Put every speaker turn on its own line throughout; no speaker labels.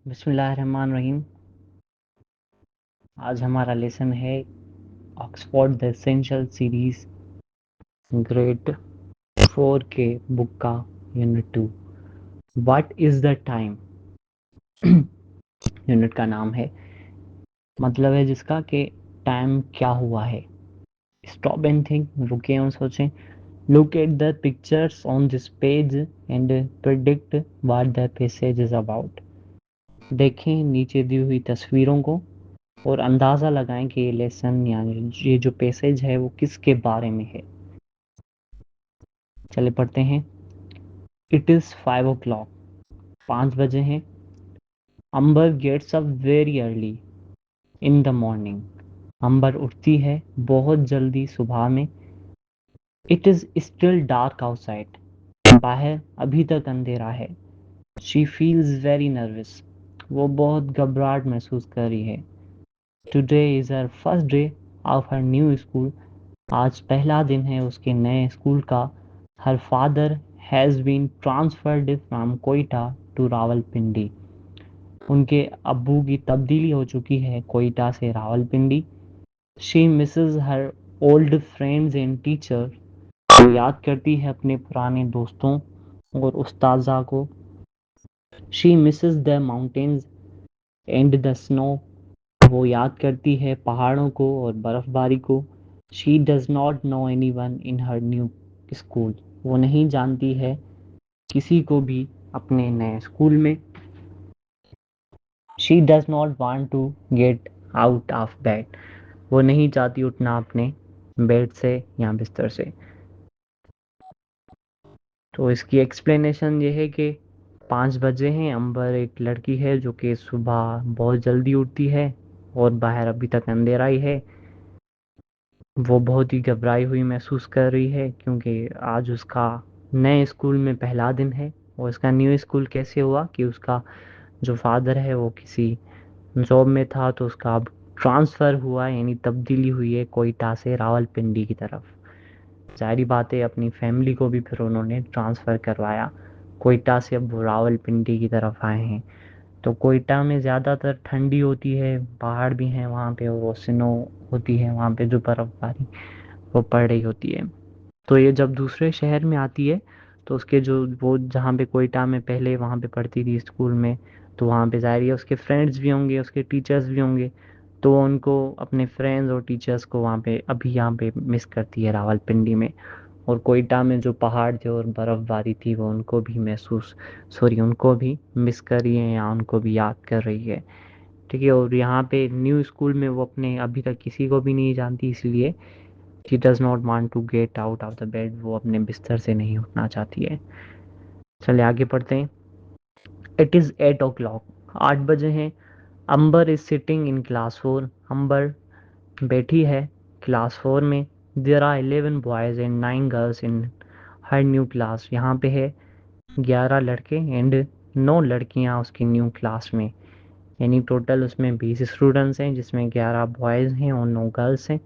बिस्मिल्लाहिर्रहमानिर्रहीम। आज हमारा लेसन है Oxford the essential series grade 4 के बुक का unit 2 what is the time. Unit का नाम है, मतलब है जिसका कि टाइम क्या हुआ है। स्टॉप एंड थिंक, रुके और सोचें। Look at the pictures on this page and predict what the passage is about. देखें नीचे दी हुई तस्वीरों को और अंदाज़ा लगाएं कि ये लेसन यानी ये जो पैसेज है वो किसके बारे में है। चले पढ़ते हैं। इट इज़ 5 o'clock, 5 बजे हैं। Ambar gets up very early in the morning, Ambar उठती है बहुत जल्दी सुबह में। It is still dark outside, बाहर अभी तक अंधेरा है। शी फील्स वेरी नर्वस, वो बहुत घबराहट महसूस कर रही है। Today is her first day of her new school, आज पहला दिन है उसके नए स्कूल का। Her father has been transferred from Quetta to Rawalpindi, उनके अब्बू की तब्दीली हो चुकी है कोयटा से Rawalpindi. She misses her old friends and teacher, वो याद करती है अपने पुराने दोस्तों और उस्ताजा को। She Mrs the mountains and the snow, वो याद करती है पहाड़ों को और बर्फबारी को। She does not know any one in her new school, वो नहीं जानती है किसी को भी अपने नए स्कूल में। She does not want to get out of bed, वो नहीं चाहती उठना अपने बेड से या बिस्तर से। तो इसकी एक्सप्लेनेशन ये है कि 5 बजे हैं, अंबर एक लड़की है जो कि सुबह बहुत जल्दी उठती है और बाहर अभी तक अंधेरा ही है। वो बहुत ही घबराई हुई महसूस कर रही है क्योंकि आज उसका नए स्कूल में पहला दिन है। और इसका न्यू स्कूल कैसे हुआ कि उसका जो फादर है वो किसी जॉब में था, तो उसका अब ट्रांसफ़र हुआ यानी तब्दीली हुई है कोयटा से रावलपिंडी की तरफ। ज़ाहिर बात है अपनी फैमिली को भी फिर उन्होंने ट्रांसफ़र करवाया कोयटा से, अब वो रावलपिंडी की तरफ आए हैं। तो कोयटा में ज़्यादातर ठंडी होती है, पहाड़ भी हैं वहाँ पे और वो स्नो होती है वहाँ पे, जो बर्फ़बारी वो पड़ रही होती है। तो ये जब दूसरे शहर में आती है तो उसके जो वो जहाँ पे कोयटा में पहले वहाँ पे पढ़ती थी स्कूल में, तो वहाँ पे ज़ाहिर है उसके फ्रेंड्स भी होंगे, उसके टीचर्स भी होंगे। तो वो उनको अपने फ्रेंड्स और टीचर्स को वहाँ पे अभी यहाँ पे मिस करती है रावलपिंडी में। और कोयटा में जो पहाड़ थे और बर्फ़बारी थी वो उनको भी उनको भी मिस कर रही है या उनको भी याद कर रही है। ठीक है, और यहाँ पे न्यू स्कूल में वो अपने अभी तक किसी को भी नहीं जानती, इसलिए she does not want to get out of the bed, वो अपने बिस्तर से नहीं उठना चाहती है। चलिए आगे पढ़ते हैं। इट इज़ 8 o'clock, 8 बजे हैं। Amber is sitting in class 4, Amber बैठी है क्लास 4 में। There are 11 boys and 9 girls in her new class, यहाँ पे है 11 लड़के एंड 9 लड़कियाँ उसकी न्यू क्लास में। यानी टोटल उसमें 20 स्टूडेंट्स हैं जिसमें 11 बॉयज़ हैं और 9 गर्ल्स हैं।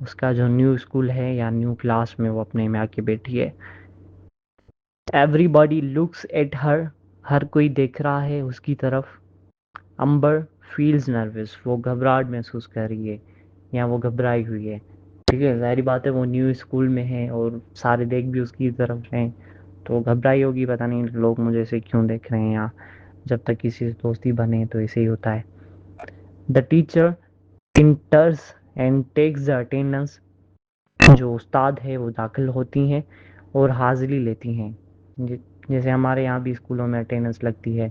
उसका जो न्यू स्कूल है या न्यू क्लास में वो अपने में आके बैठी है। एवरीबॉडी लुक्स एट हर, हर कोई देख रहा है उसकी तरफ। अंबर फील्स नर्वस, वो घबराहट महसूस कर रही है या वो घबराई हुई है। ठीक है, ज़ाहिर बात है वो न्यू स्कूल में है और सारे देख भी उसकी तरफ हैं, तो घबराई होगी, पता नहीं लोग मुझे ऐसे क्यों देख रहे हैं, या जब तक किसी से दोस्ती बने तो ऐसे ही होता है। The teacher enters and takes the attendance, जो उस्ताद है वो दाखिल होती हैं और हाज़िरी लेती हैं। जैसे हमारे यहाँ भी स्कूलों में अटेंडेंस लगती है,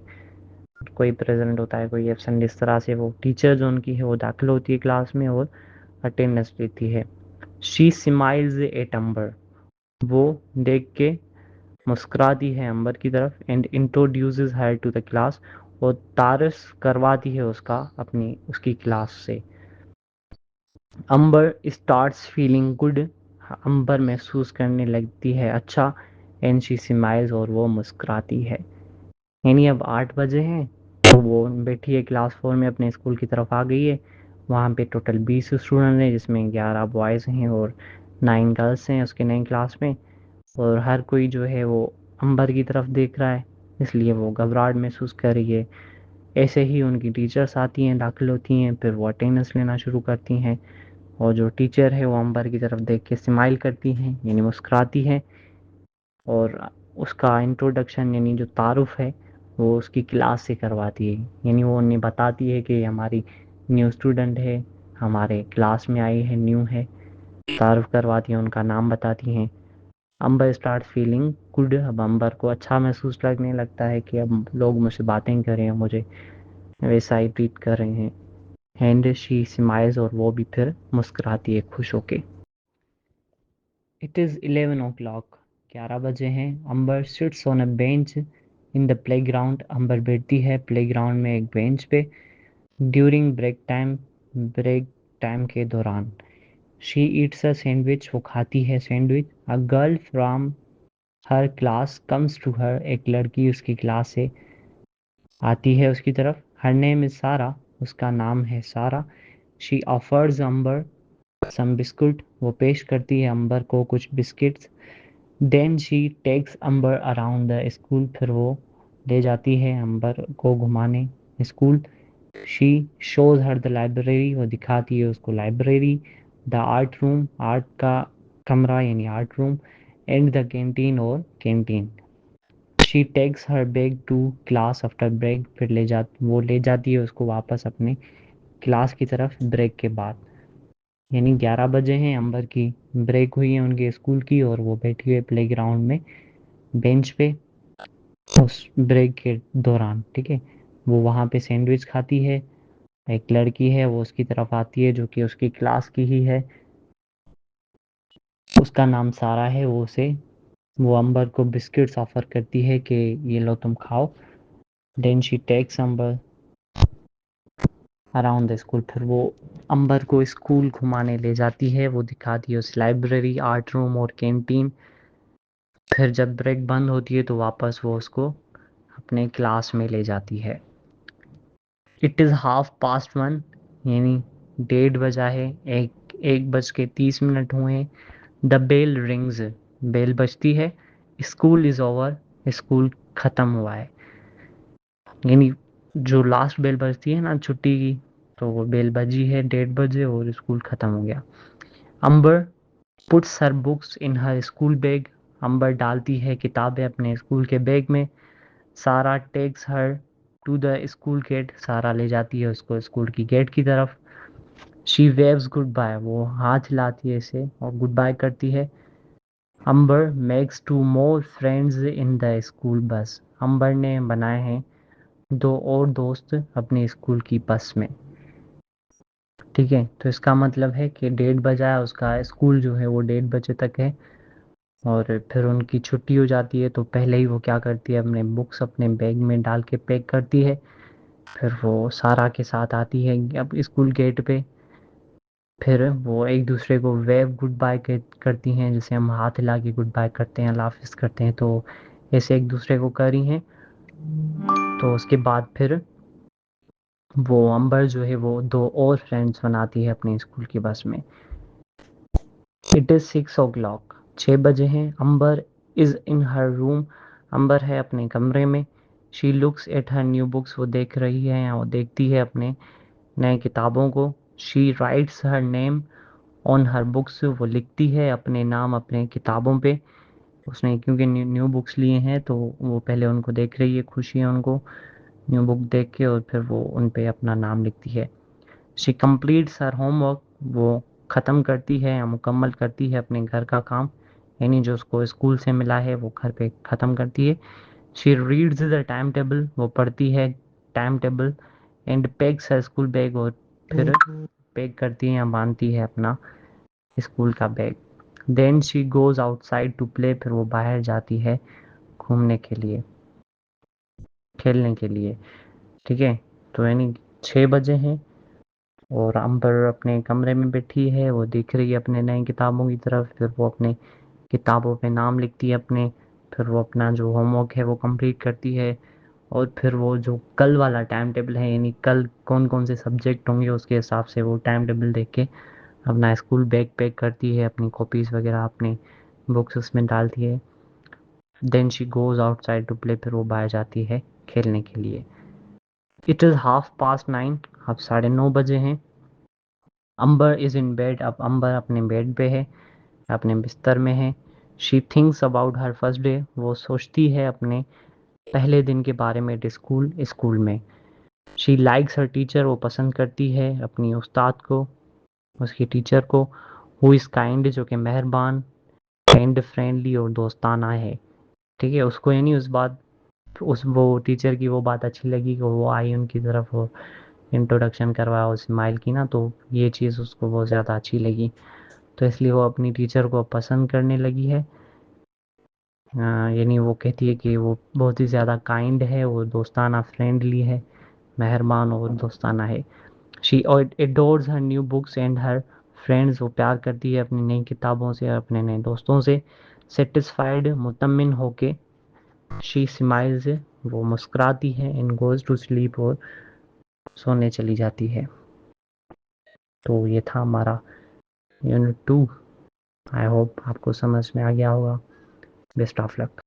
कोई प्रेजेंट होता है कोई एब्सेंट, इस तरह से वो टीचर जो उनकी है वो दाखिल होती है क्लास में और अटेंडेंस लेती है। शी स्माइल्स एट अंबर, वो देख के मुस्कुराती है अंबर की तरफ। And introduces her to the class, और तारफ़ करवाती है उसका अपनी उसकी क्लास से। Amber starts feeling good, Amber महसूस करने लगती है अच्छा। एंड शी स्माइल्स, और वो मुस्कुराती है। यानी अब 8 बजे हैं तो वो बैठी है क्लास 4 में, अपने स्कूल की तरफ आ गई है। वहाँ पे टोटल 20 स्टूडेंट हैं जिसमें 11 बॉयज़ हैं और 9 गर्ल्स हैं उसके नई क्लास में। और हर कोई जो है वो अंबर की तरफ देख रहा है, इसलिए वो घबराहट महसूस कर रही है। ऐसे ही उनकी टीचर्स आती हैं, दाखिल होती हैं, फिर वो अटेंडेंस लेना शुरू करती हैं और जो टीचर है वो अंबर की तरफ देख के स्माइल करती हैं, यानी मुस्कुराती है और उसका इंट्रोडक्शन यानी जो तारुफ है वो उसकी क्लास से करवाती है, यानी वो उन्हें बताती है कि हमारी न्यू स्टूडेंट है, हमारे क्लास में आई है, न्यू है, तारुफ करवाती हैं, उनका नाम बताती हैं। अंबर स्टार्ट फीलिंग गुड, अब अंबर को अच्छा महसूस लगने लगता है कि अब लोग मुझसे बातें कर रहे हैं, मुझे वैसा ही ट्रीट कर रहे हैं। एंड शी स्माइल्स, और वो भी फिर मुस्कुराती है खुश होके। इट इज़ 11 o'clock, 11 बजे हैं। Ambar sits on a bench in the playground, Ambar बैठती है प्ले ग्राउंड में एक बेंच पे। During break time, break time के दौरान। शी ईट्स अ सैंडविच, वो खाती है sandwich. A girl from her class comes to her, एक लड़की उसकी क्लास से आती है उसकी तरफ। हर नेम इज सारा, उसका नाम है Sara. She offers Ambar some biscuit, वो पेश करती है अंबर को कुछ biscuits. Then she takes Ambar around the school, फिर वो ले जाती है अंबर को घुमाने school. She shows her the library, वो दिखाती है उसको library. The art room, art का कमरा यानी art room. And the canteen, और canteen. She takes her bag to class after break, फिर वो ले जाती है उसको वापस अपने क्लास की तरफ ब्रेक के बाद। यानी 11 बजे हैं, अंबर की ब्रेक हुई है उनके स्कूल की और वो बैठी हुई प्ले ग्राउंड में बेंच पे उस ब्रेक के दौरान। ठीक है, वो वहाँ पे सैंडविच खाती है। एक लड़की है वो उसकी तरफ आती है जो कि उसकी क्लास की ही है, उसका नाम सारा है। वो अंबर को बिस्किट्स ऑफर करती है कि ये लो तुम खाओ। Then she takes Ambar around the school, फिर वो अंबर को स्कूल घुमाने ले जाती है, वो दिखाती है उस लाइब्रेरी, आर्ट रूम और कैंटीन। फिर जब ब्रेक बंद होती है तो वापस वो उसको अपने क्लास में ले जाती है। इट इज़ 1:30, यानी 1:30 है, 1:30 हुए हैं। द बेल रिंग्स, बेल बजती है। स्कूल इज़ ओवर, स्कूल ख़त्म हुआ है। यानी जो लास्ट बेल बजती है ना छुट्टी की, तो वो बेल बजी है 1:30 और स्कूल ख़त्म हो गया। Ambar puts her books in her school bag, Ambar डालती है किताबें अपने स्कूल के बैग में। Sara takes her to the school gate, Sara ले जाती है उसको स्कूल की गेट की तरफ। शी वेव्स गुड बाय, वो हाथ हिलाती है इसे और गुड बाय करती है। Ambar makes 2 more friends in the school bus, Ambar ने बनाए हैं 2 और दोस्त अपने स्कूल की बस में। ठीक है, तो इसका मतलब है कि 1:30 है, उसका स्कूल जो है वो 1:30 तक है और फिर उनकी छुट्टी हो जाती है। तो पहले ही वो क्या करती है, अपने बुक्स अपने बैग में डाल के पैक करती है। फिर वो सारा के साथ आती है अब स्कूल गेट पे। फिर वो एक दूसरे को वेव गुड बाय करती हैं, जैसे हम हाथ हिला के गुड बाय करते हैं, लाफिस करते हैं, तो ऐसे एक दूसरे को करी हैं। तो उसके बाद फिर वो अंबर जो है वो 2 और फ्रेंड्स बनाती है अपने स्कूल की बस में। इट इज़ 6 o'clock, 6 बजे हैं। अंबर इज़ इन हर रूम, अंबर है अपने कमरे में। She looks at her new books, वो देख रही है या वो देखती है अपने नए किताबों को। She writes her name on her books, वो लिखती है अपने नाम अपने किताबों पे। उसने क्योंकि न्यू बुक्स लिए हैं तो वो पहले उनको देख रही है, खुशी है उनको न्यू बुक देख के, और फिर वो उन पे अपना नाम लिखती है। शी कम्प्लीट्स हर होमवर्क, वो ख़त्म करती है या मुकम्मल करती है अपने घर का काम, यानी जो उसको स्कूल से मिला है वो घर पे ख़त्म करती है। She reads the time table, वो पढ़ती है time table. And PACS her school bag, और फिर पैक करती है या बांधती है अपना स्कूल का bag. Then she goes outside to play, फिर वो बाहर जाती है घूमने के लिए, खेलने के लिए। ठीक है, तो यानी 6 बजे हैं और अंबर अपने कमरे में बैठी है, वो देख रही है अपने नई किताबों की तरफ। फिर वो अपने किताबों पे नाम लिखती है अपने। फिर वो अपना जो होमवर्क है वो कंप्लीट करती है और फिर वो जो कल वाला टाइम टेबल है, यानी कल कौन कौन से सब्जेक्ट होंगे उसके हिसाब से वो टाइम टेबल देख के अपना स्कूल बैग पैक करती है, अपनी कॉपीज़ वगैरह अपनी बुक्स उसमें डालती है। Then she goes outside to play, फिर वो बाहर जाती है खेलने के लिए। इट इज़ 9:30, अब 9:30 बजे हैं। अंबर इज़ इन बेड, अब अंबर अपने बेड पे है, अपने बिस्तर में है। She thinks about her first day, वो सोचती है अपने पहले दिन के बारे में स्कूल में। शी लाइक्स हर टीचर, वो पसंद करती है अपनी उस्ताद को, उसकी टीचर को। हु इज़ काइंड, जो कि मेहरबान, काइंड, फ्रेंडली और दोस्ताना है। ठीक है, उसको यानी उस वो टीचर की वो बात अच्छी लगी कि वो आई उनकी तरफ, वो इंट्रोडक्शन करवाया, और स्माइल की ना, तो ये चीज़ उसको बहुत ज़्यादा अच्छी लगी, तो इसलिए वो अपनी टीचर को पसंद करने लगी है। यानी वो कहती है कि वो बहुत ही ज़्यादा काइंड है, वो दोस्ताना, फ्रेंडली है, मेहरबान और दोस्ताना है। She adores her new books and her friends, वो प्यार करती है अपनी नई किताबों से और अपने नए दोस्तों से। सेटिस्फाइड, मुतमिन होके, शी स्माइल्स, वो मुस्कुराती है, एंड गोज टू स्लीप, और सोने चली जाती है। तो ये था हमारा यूनिट 2। आई होप आपको समझ में आ गया होगा। Best of luck.